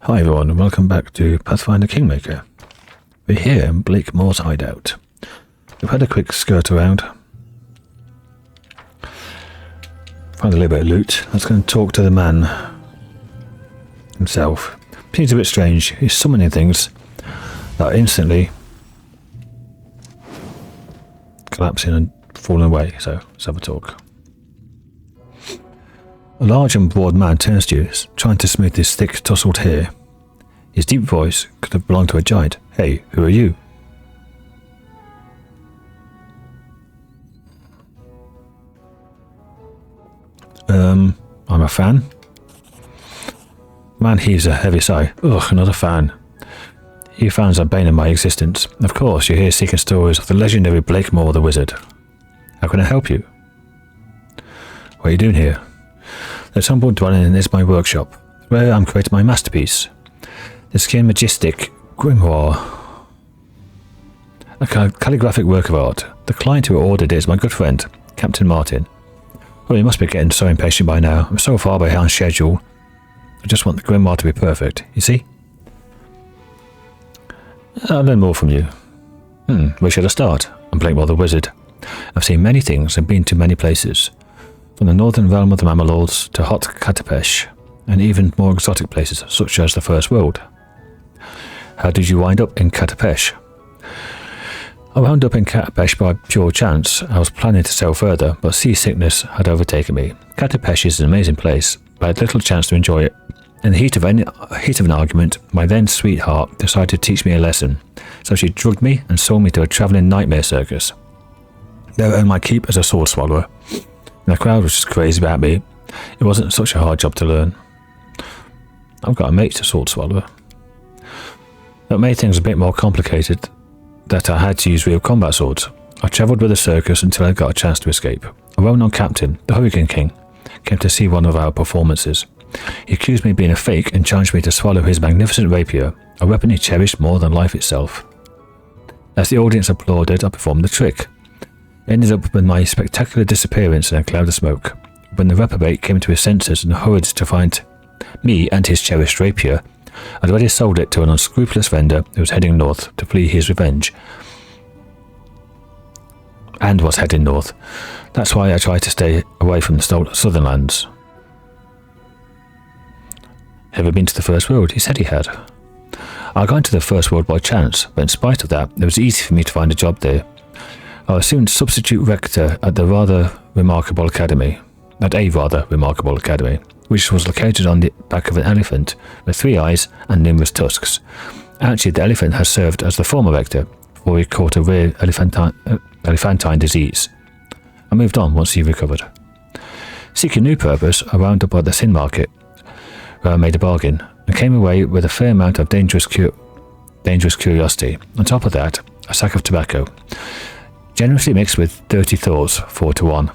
Hi everyone and welcome back to Pathfinder Kingmaker. We're here in Blakemoor's hideout. We've had a quick skirt around. Found a little bit of loot. Let's go and talk to the man himself. Seems a bit strange. He's summoning things that are instantly collapsing and falling away. So let's have a talk. A large and broad man turns to you, trying to smooth his thick, tousled hair. His deep voice could have belonged to a giant. Hey, who are you? I'm a fan. Man heaves a heavy sigh. Ugh, another fan. You fans are bane of my existence. Of course, you're here seeking stories of the legendary Blakemoor the Wizard. How can I help you? What are you doing here? The humble dwelling is my workshop, where I'm creating my masterpiece. The skin majestic Grimoire. A calligraphic work of art. The client who ordered it is my good friend, Captain Martin. Well, you must be getting so impatient by now. I'm so far behind schedule. I just want the Grimoire to be perfect, you see? I'll learn more from you. Where should I start? I'm Blakemoor the Wizard. I've seen many things and been to many places. From the northern realm of the Mammalords to hot Katapesh, and even more exotic places such as the First World. How did you wind up in Katapesh? I wound up in Katapesh by pure chance. I was planning to sail further, but seasickness had overtaken me. Katapesh is an amazing place, but I had little chance to enjoy it. In the heat of an argument, my then sweetheart decided to teach me a lesson, so she drugged me and sold me to a travelling nightmare circus. There I earned my keep as a sword swallower. The crowd was just crazy about me. It wasn't such a hard job to learn. I've got a mate's a sword swallower. That made things a bit more complicated, that I had to use real combat swords. I travelled with the circus until I got a chance to escape. A well-known captain, the Hurricane King, came to see one of our performances. He accused me of being a fake and challenged me to swallow his magnificent rapier, a weapon he cherished more than life itself. As the audience applauded, I performed the trick. It ended up with my spectacular disappearance in a cloud of smoke. When the reprobate came to his senses and hurried to find me and his cherished rapier, I'd already sold it to an unscrupulous vendor who was heading north to flee his revenge. And was heading north. That's why I tried to stay away from the southern lands. Ever been to the First World? He said he had. I got into the First World by chance, but in spite of that, it was easy for me to find a job there. I was soon substitute rector at a rather remarkable academy, which was located on the back of an elephant with 3 eyes and numerous tusks. Actually, the elephant has served as the former rector before he caught a rare elephantine disease. I moved on once he recovered. Seeking new purpose, I wound up at the sin market, where I made a bargain and came away with a fair amount of dangerous curiosity. On top of that, a sack of tobacco, generously mixed with dirty thoughts, 4 to 1.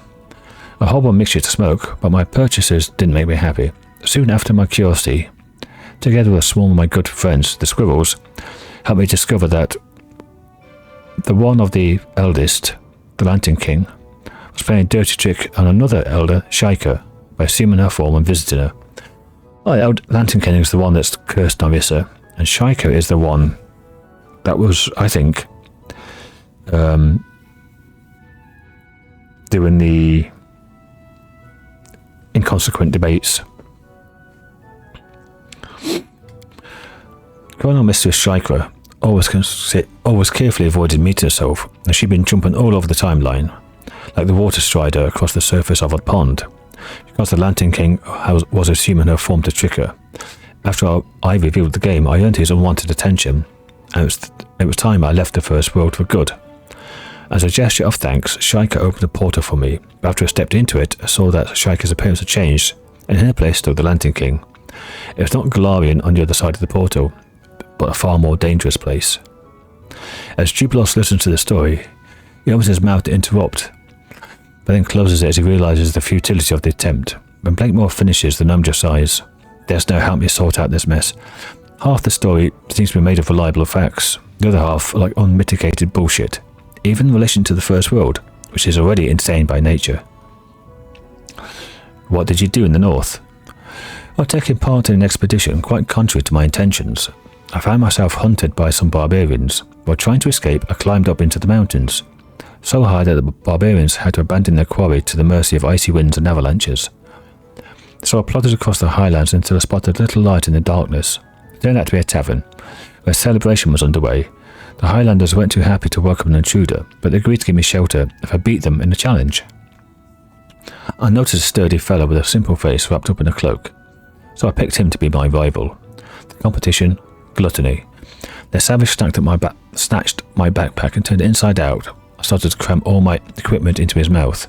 A horrible mixture to smoke, but my purchases didn't make me happy. Soon after, my curiosity, together with a swarm of my good friends, the squirrels, helped me discover that the one of the eldest, the Lantern King, was playing a dirty trick on another elder, Shaika, by assuming her form and visiting her. The Lantern King is the one that's cursed Narissa, and Shaika is the one that was, I think, doing the inconsequent debates. Colonel Mistress Shaika always carefully avoided meeting herself, as she'd been jumping all over the timeline, like the water strider across the surface of a pond, because the Lantern King was assuming her form to trick her. After I revealed the game, I earned his unwanted attention, and it was time I left the First World for good. As a gesture of thanks, Shaika opened a portal for me, but after I stepped into it, I saw that Shaika's appearance had changed, and in her place stood the Lantern King. It was not Galarian on the other side of the portal, but a far more dangerous place. As Jubilost listens to the story, he opens his mouth to interrupt, but then closes it as he realises the futility of the attempt. When Blakemoor finishes, the gnome just sighs. There's no help me sort out this mess. Half the story seems to be made of reliable facts, the other half like unmitigated bullshit, even in relation to the First World, which is already insane by nature. What did you do in the north? While taking part in an expedition quite contrary to my intentions, I found myself hunted by some barbarians. While trying to escape, I climbed up into the mountains, so high that the barbarians had to abandon their quarry to the mercy of icy winds and avalanches. So I plodded across the highlands until I spotted a little light in the darkness. It turned out to be a tavern, where a celebration was underway. The Highlanders weren't too happy to welcome an intruder, but they agreed to give me shelter if I beat them in a challenge. I noticed a sturdy fellow with a simple face wrapped up in a cloak, so I picked him to be my rival. The competition, gluttony. The savage snatched my backpack and turned it inside out. I started to cram all my equipment into his mouth.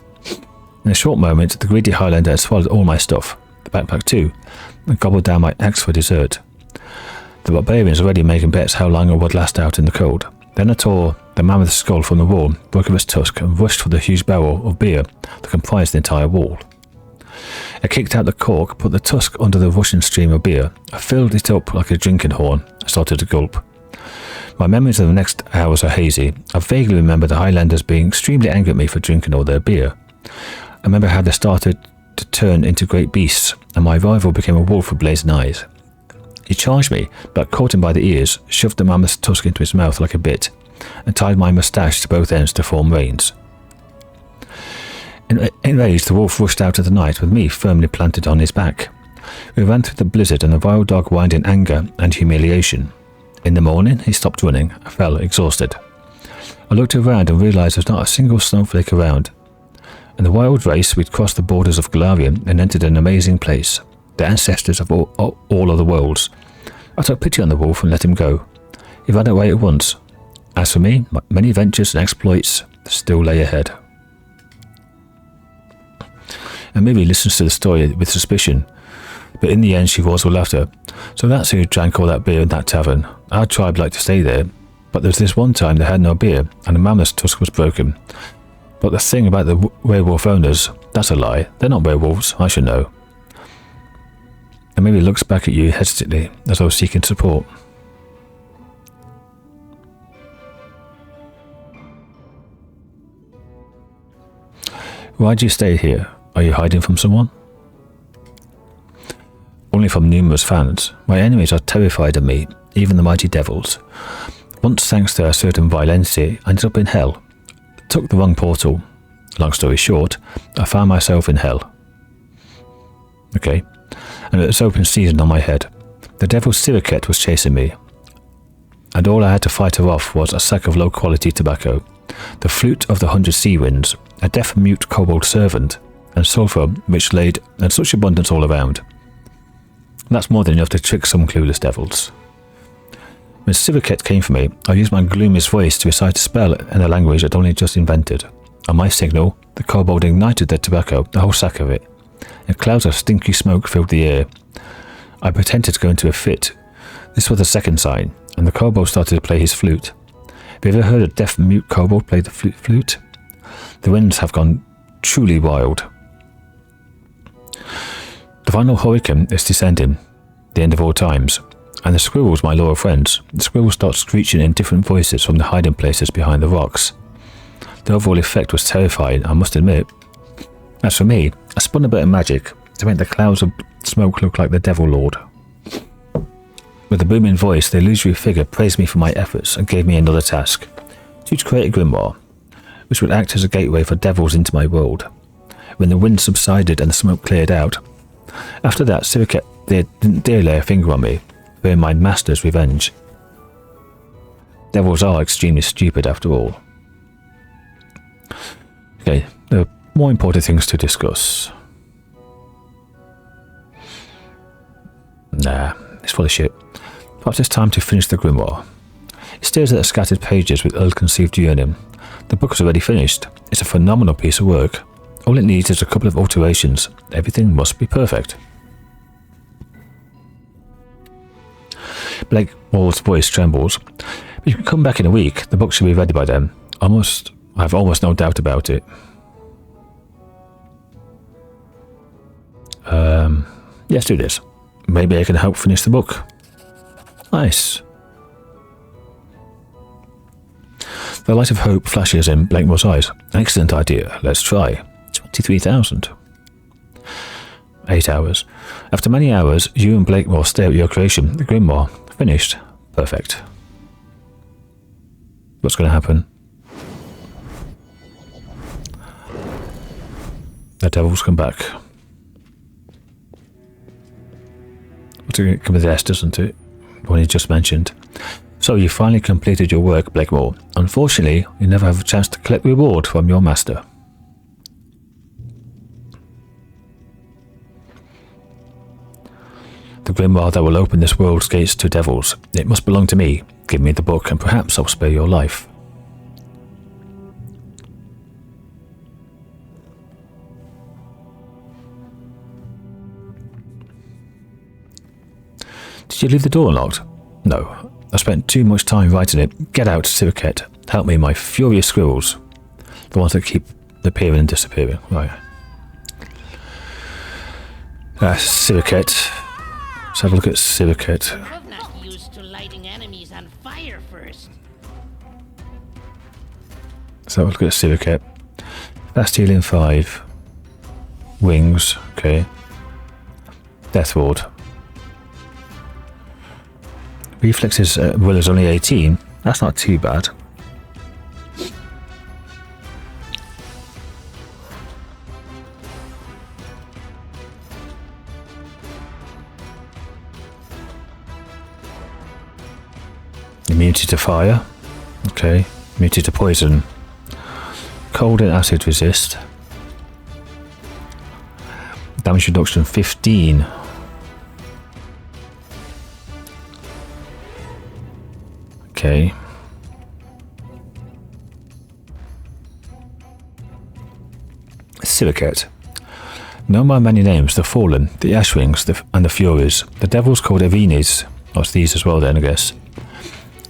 In a short moment, the greedy Highlander had swallowed all my stuff, the backpack too, and gobbled down my axe for dessert. The barbarians were already making bets how long I would last out in the cold. Then I tore the mammoth skull from the wall, broke off its tusk, and rushed for the huge barrel of beer that comprised the entire wall. I kicked out the cork, put the tusk under the rushing stream of beer. I filled it up like a drinking horn. I started to gulp. My memories of the next hours are hazy. I vaguely remember the Highlanders being extremely angry at me for drinking all their beer. I remember how they started to turn into great beasts, and my rival became a wolf with blazing eyes. He charged me, but caught him by the ears, shoved the mammoth's tusk into his mouth like a bit, and tied my moustache to both ends to form reins. Enraged, the wolf rushed out of the night with me firmly planted on his back. We ran through the blizzard, and the wild dog whined in anger and humiliation. In the morning, he stopped running. I fell exhausted. I looked around and realised there was not a single snowflake around. In the wild race, we'd crossed the borders of Galarian and entered an amazing place, the ancestors of all other worlds. I took pity on the wolf and let him go. He ran away at once. As for me, many adventures and exploits still lay ahead. And Miri listens to the story with suspicion, but in the end she was with laughter. So that's who drank all that beer in that tavern. Our tribe liked to stay there, but there was this one time they had no beer, and the mammoth's tusk was broken. But the thing about the werewolf owners, that's a lie. They're not werewolves, I should know. And Miri looks back at you hesitantly, as though seeking support. Why do you stay here? Are you hiding from someone? Only from numerous fans. My enemies are terrified of me, even the mighty devils. Once, thanks to a certain Violency, I ended up in hell. Took the wrong portal. Long story short, I found myself in hell. Okay. And it was open season on my head. The devil Siroket was chasing me, and all I had to fight her off was a sack of low-quality tobacco, the flute of the 100 sea winds, a deaf-mute kobold servant, and sulphur which laid in such abundance all around. That's more than enough to trick some clueless devils. When Siroket came for me, I used my gloomiest voice to recite a spell in a language I'd only just invented. On my signal, the kobold ignited the tobacco, the whole sack of it, and clouds of stinky smoke filled the air. I pretended to go into a fit. This was the second sign, and the kobold started to play his flute. Have you ever heard a deaf-mute kobold play the flute? The winds have gone truly wild. The final hurricane is descending, the end of all times, and the squirrels, my loyal friends. The squirrels start screeching in different voices from the hiding places behind the rocks. The overall effect was terrifying, I must admit. As for me, I spun a bit of magic to make the clouds of smoke look like the Devil Lord. With a booming voice, the illusory figure praised me for my efforts and gave me another task, to create a Grimoire, which would act as a gateway for devils into my world. When the wind subsided and the smoke cleared out, after that, Siroket didn't dare lay a finger on me, fearing my master's revenge. Devils are extremely stupid after all. Okay, there are more important things to discuss. Nah, it's full of shit. Perhaps it's time to finish the Grimoire. He stares at the scattered pages with ill-conceived yearning. The book is already finished. It's a phenomenal piece of work. All it needs is a couple of alterations. Everything must be perfect. Blakemoor's voice trembles. But you can come back in a week. The book should be ready by then. I have almost no doubt about it. Let's do this. Maybe I can help finish the book. Nice. The light of hope flashes in Blakemoor's eyes. An excellent idea. Let's try. 23,000. 8 hours. After many hours, you and Blakemoor stare at your creation, the Grimoire. Finished. Perfect. What's going to happen? The devils come back. What's going to come with the S, doesn't it? The one you just mentioned. So you finally completed your work, Blakemoor. Unfortunately, you never have a chance to collect reward from your master. The Grimoire that will open this world's gates to devils. It must belong to me. Give me the book and perhaps I'll spare your life. Did you leave the door unlocked? No. I spent too much time writing it. Get out, Siroket. Help me, my furious squirrels. The ones that keep appearing and disappearing. Right. Siroket. Let's have a look at Siroket. I'm not used to lighting enemies on fire first. Let's have a look at Siroket. Fast healing 5. Wings. Okay. Death Ward. Reflexes will is only 18. That's not too bad. Immunity to fire. Okay. Immunity to poison. Cold and acid resist. Damage reduction 15. Okay. Siroket. Known by many names, the Fallen, the Ashwings, and the Furies. The devils called Avines, or it's these as well then, I guess,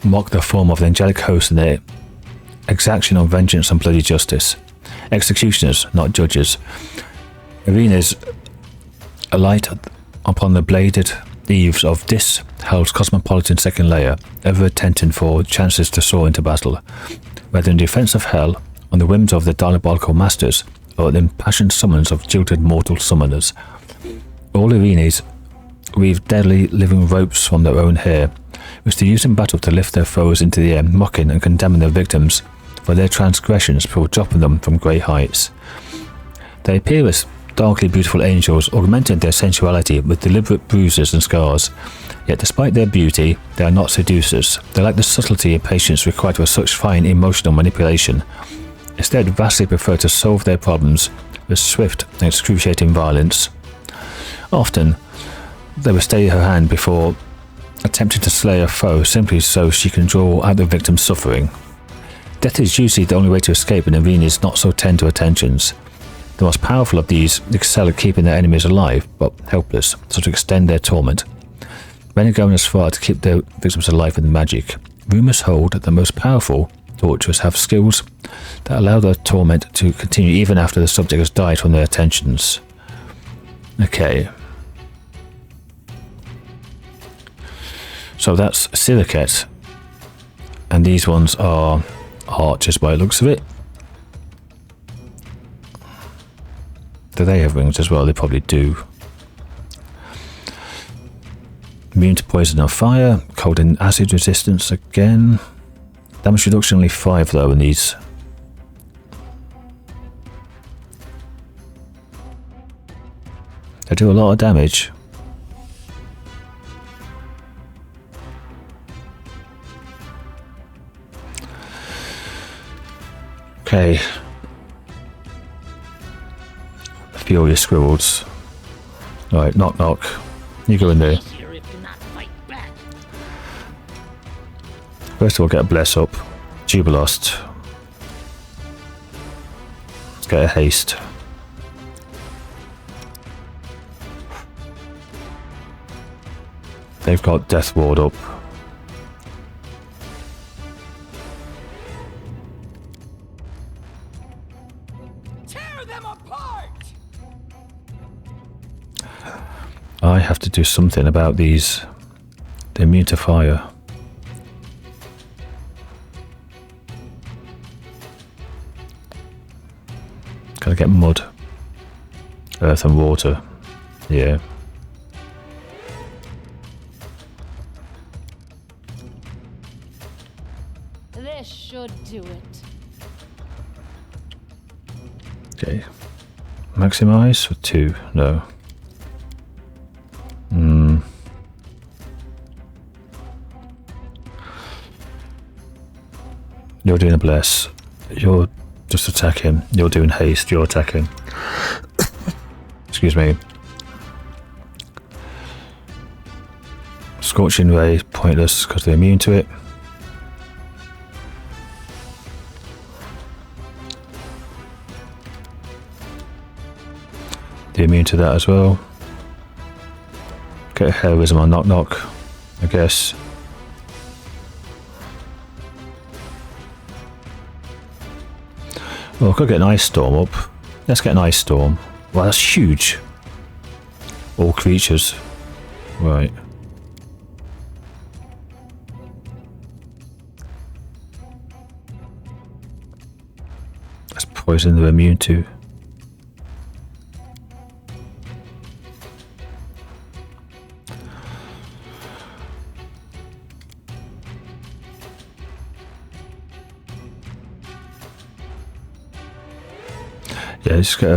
mock the form of the angelic host and their exaction of vengeance and bloody justice. Executioners, not judges. Avines alight upon the bladed eaves of this hell's cosmopolitan second layer, ever attenting for chances to soar into battle, whether in defense of hell, on the whims of the diabolical masters, or the impassioned summons of jilted mortal summoners. All Avines weave deadly living ropes from their own hair, which they use in battle to lift their foes into the air, mocking and condemning their victims for their transgressions before dropping them from great heights. They appear as darkly beautiful angels, augmenting their sensuality with deliberate bruises and scars. Yet despite their beauty, they are not seducers. They lack the subtlety and patience required for such fine emotional manipulation. Instead, vastly prefer to solve their problems with swift and excruciating violence. Often, they will stay her hand before attempting to slay a foe simply so she can draw out the victim's suffering. Death is usually the only way to escape, and Avines not so tend to attentions. The most powerful of these excel at keeping their enemies alive, but helpless, so to extend their torment. Many go as far to keep their victims alive with magic. Rumours hold that the most powerful torturers have skills that allow their torment to continue even after the subject has died from their attentions. Okay. So that's Siroket. And these ones are archers by the looks of it. Do they have wings as well? They probably do. Immune to poison or fire. Cold and acid resistance again. Damage reduction only 5 though in these. They do a lot of damage. Okay. Furious squirrels. Alright, knock knock. You go in there. First of all, get a bless up. Jubilost. Let's get a haste. They've got death ward up. I have to do something about these. They're immune to fire. Gotta get mud, earth and water. Yeah. This should do it. Okay. Maximize for 2. No. You're doing a bless. You're just attacking. You're doing haste. You're attacking. Excuse me. Scorching Ray, pointless because they're immune to it. They're immune to that as well. Get a heroism on knock knock, I guess. Well, I could get an ice storm up. Let's get an ice storm. Wow, that's huge. All creatures. Right. That's poison they're immune to. Yeah, just get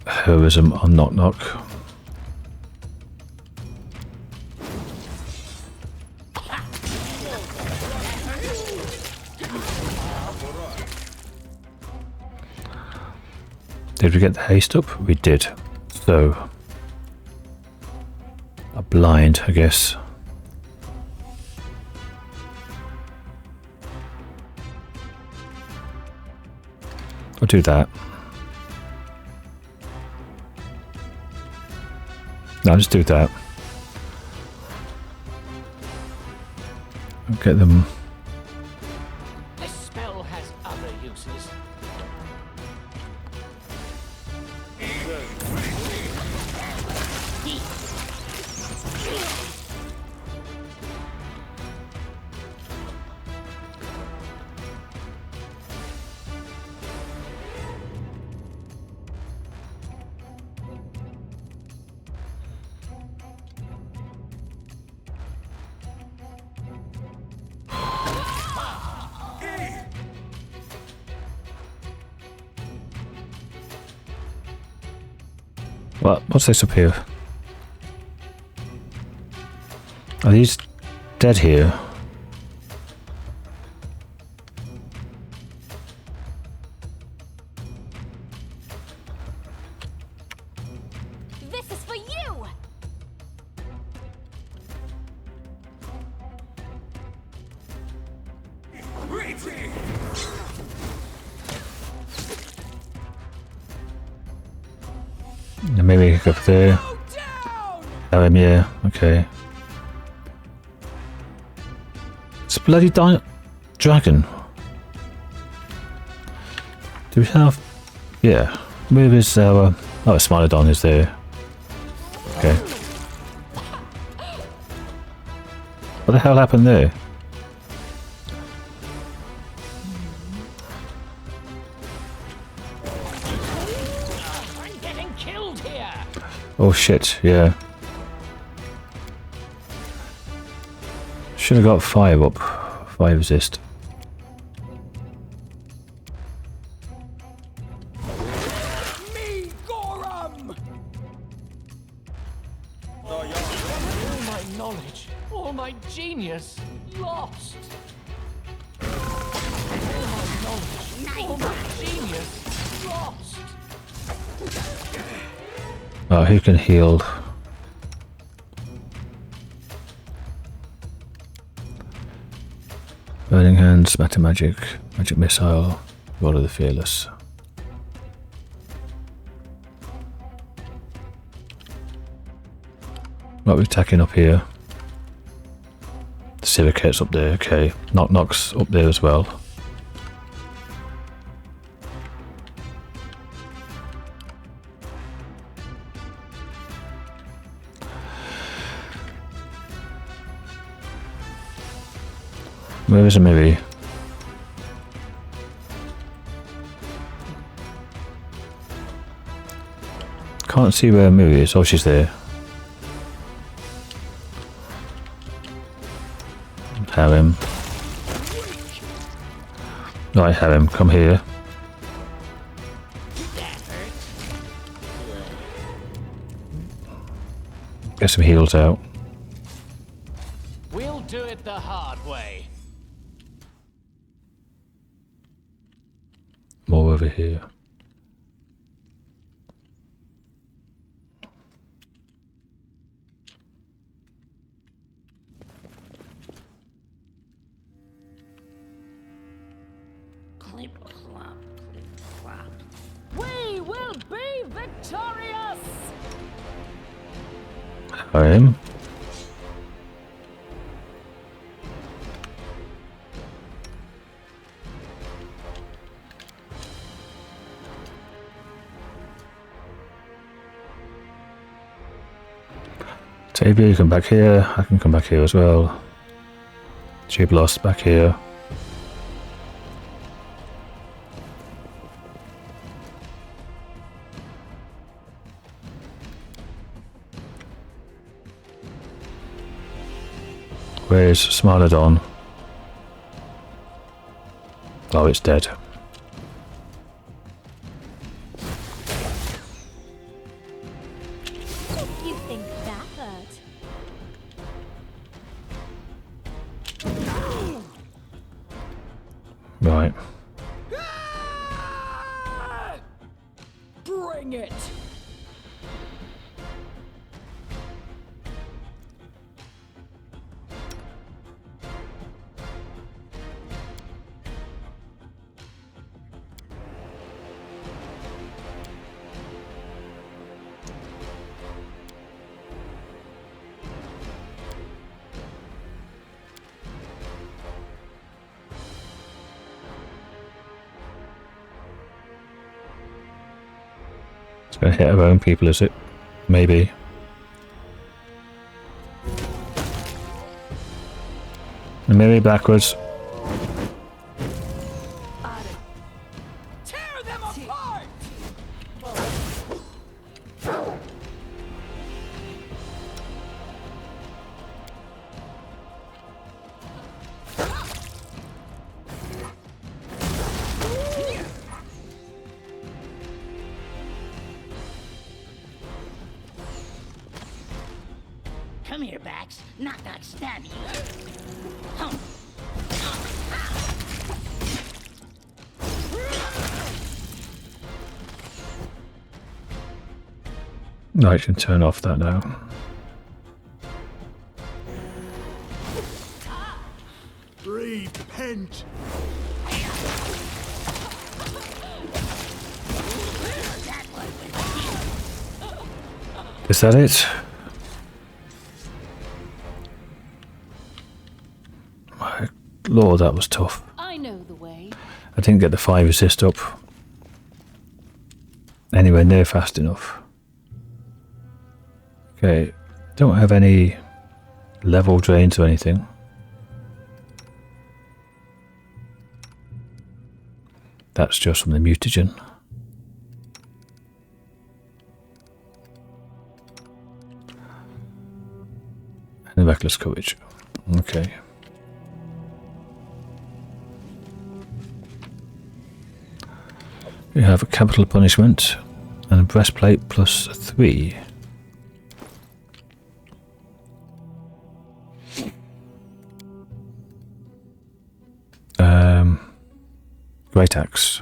a heroism on knock knock. Did we get the haste up? We did. So, a blind, I guess. I'll do that. No, just do that. I'll get them. This spell has other uses. What's this up here? Are these dead here? This is for you! Maybe I could go there. Oh, yeah, okay. It's a bloody dragon. Do we have... Yeah. Where is our... Oh, Smilodon is there. Okay. What the hell happened there? I'm getting killed here. Oh shit, yeah. Should have got fire up. Fire resist. All my knowledge, all my genius, lost. All my knowledge, all my genius, lost. Oh, who can heal? Burning Hands, Matter Magic, Magic Missile, Rod of the Fearless. Right, we're attacking up here. The Siroket's up there, okay. Knock Knock's up there as well. Where is it, maybe? Can't see where Miri is. Oh, she's there. Have him. Right, have him. Come here. Get some heals out. We'll do it the hard way. More over here. Clip clop, clip clop. We will be victorious! I am. Tabia, you come back here. I can come back here as well. Jubilost back here. Where's Smilodon? Oh, it's dead. You think that hurt? Right. Bring it! It's gonna hit our own people, is it? Maybe. And maybe backwards. Tear them apart! Come here, Bax. Knock, knock, stab you. Hum. I can turn off that now. Repent! Is that it? My lord, that was tough. I know the way. I didn't get the 5 assist up anywhere near fast enough. Okay, don't have any level drains or anything. That's just from the mutagen. And the reckless courage. Okay. We have a capital punishment and a breastplate plus 3. Great axe.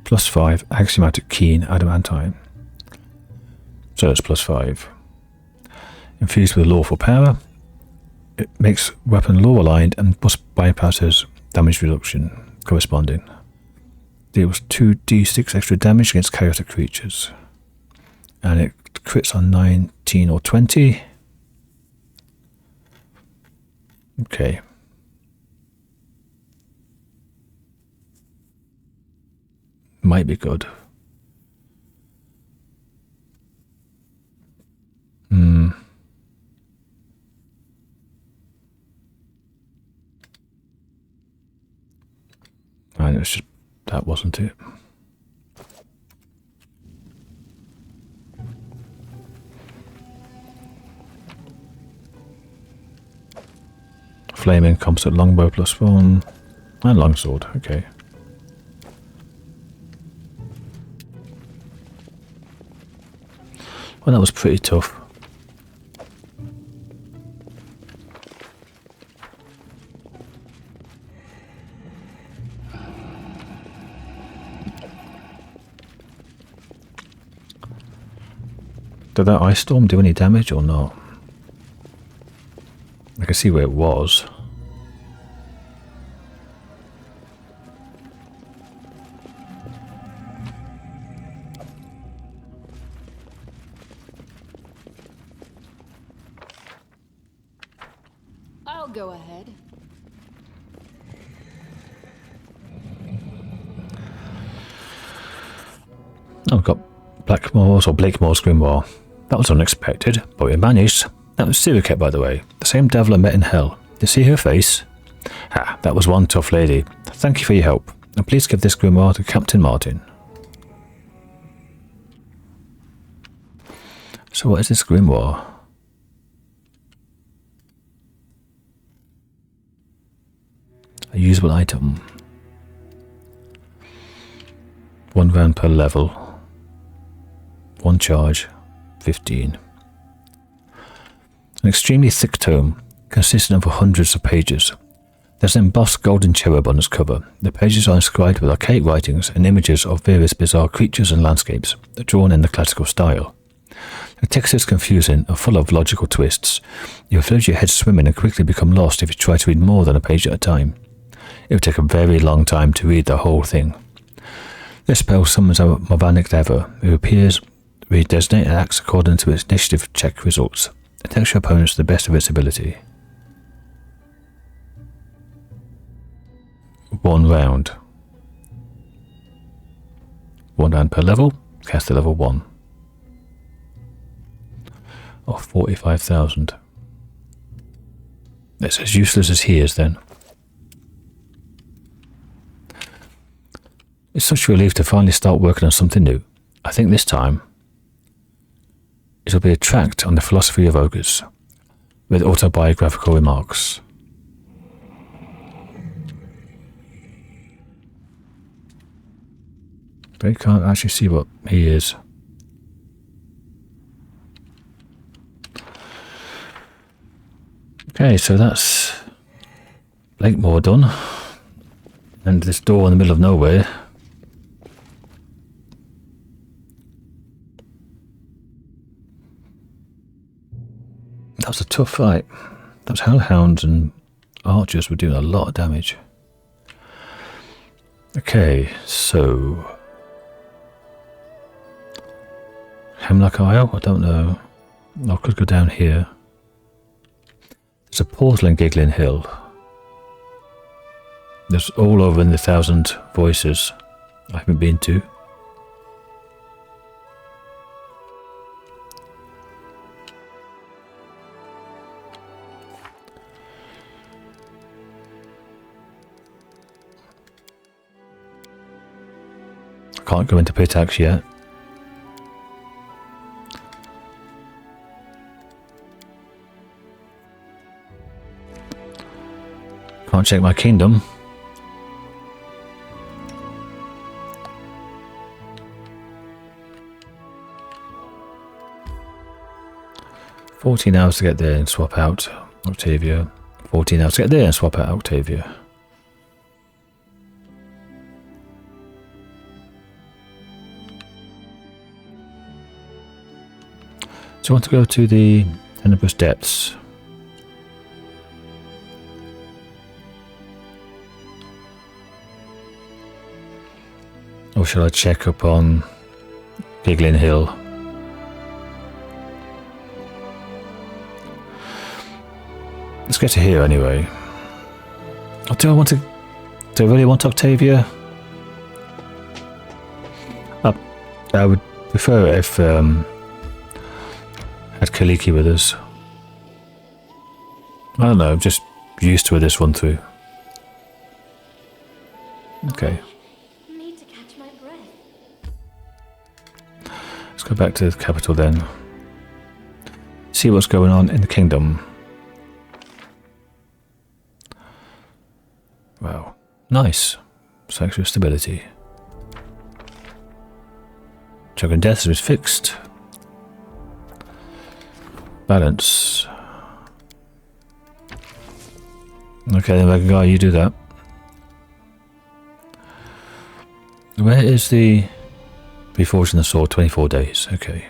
Plus 5 axiomatic keen adamantine. So it's plus 5. Infused with lawful power. It makes weapon law aligned and bypasses damage reduction corresponding. Deals 2d6 extra damage against chaotic creatures. And it crits on 19 or 20. Okay. Might be good. And it's just that wasn't it. flaming composite longbow +1. And longsword, okay. Well, that was pretty tough. Did that ice storm do any damage or not? I can see where it was. I'll go ahead. Oh, I've got Blakemoor's or Blakemoor's Grimoire. That was unexpected, but we managed. That was Siroket, by the way. The same devil I met in hell. You see her face? Ah, that was one tough lady. Thank you for your help. And please give this Grimoire to Captain Martin. So what is this Grimoire? A usable item. 1 round per level. 1 charge. 15. An extremely thick tome, consisting of hundreds of pages. There's an embossed golden cherub on its cover. The pages are inscribed with archaic writings and images of various bizarre creatures and landscapes, drawn in the classical style. The text is confusing and full of logical twists. You will float your head swimming and quickly become lost if you try to read more than a page at a time. It would take a very long time to read the whole thing. This spell summons a Morvanic Ever, who appears we designate and acts according to its initiative check results. It takes your opponents to the best of its ability. 1 round. 1 round per level. Cast to level 1. Oh, 45,000. It's as useless as he is then. It's such a relief to finally start working on something new. I think this time it'll be a tract on the philosophy of ogres, with autobiographical remarks. But you can't actually see what he is. Okay, so that's Blakemoor done. And this door in the middle of nowhere. That was a tough fight. Those hellhounds and archers were doing a lot of damage. Okay, so Hemlock Isle? I don't know. I could go down here. There's a portal in Giggling Hill. There's all over in the 1,000 voices I haven't been to. I can't go into Pitax yet. Can't check my kingdom. $14 to get there and swap out Octavia. 14 hours to get there and swap out Octavia. So I want to go to the Tenebrous Depths. Or shall I check up on Giggling Hill? Let's get to here anyway. Or do I want to... Do I really want Octavia? I would prefer it if had Kaliki with us. I don't know, I'm just used to this one through. Okay. Need to catch my breath. Let's go back to the capital then. See what's going on in the kingdom. Wow. Nice. Sexual stability. Choke and death is fixed. Balance. Okay, then Mega Guy, you do that. Where is the Reforging the Sword? 24 days. Okay.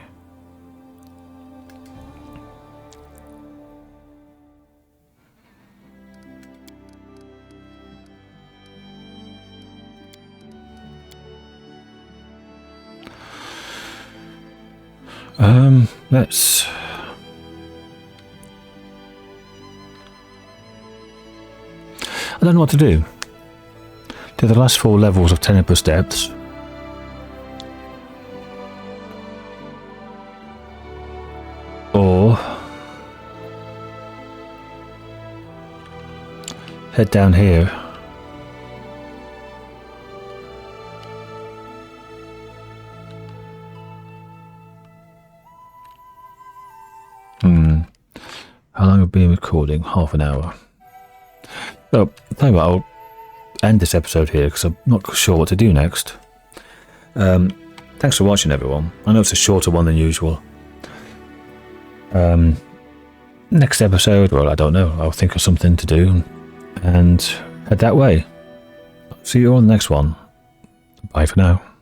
Let's... I don't know what to do. Do the last 4 levels of Tenebrous Depths. Or... head down here. How long have we been recording? Half an hour. So, tell you what, I'll end this episode here because I'm not sure what to do next. Thanks for watching, everyone. I know it's a shorter one than usual. Next episode, well, I don't know. I'll think of something to do and head that way. See you on the next one. Bye for now.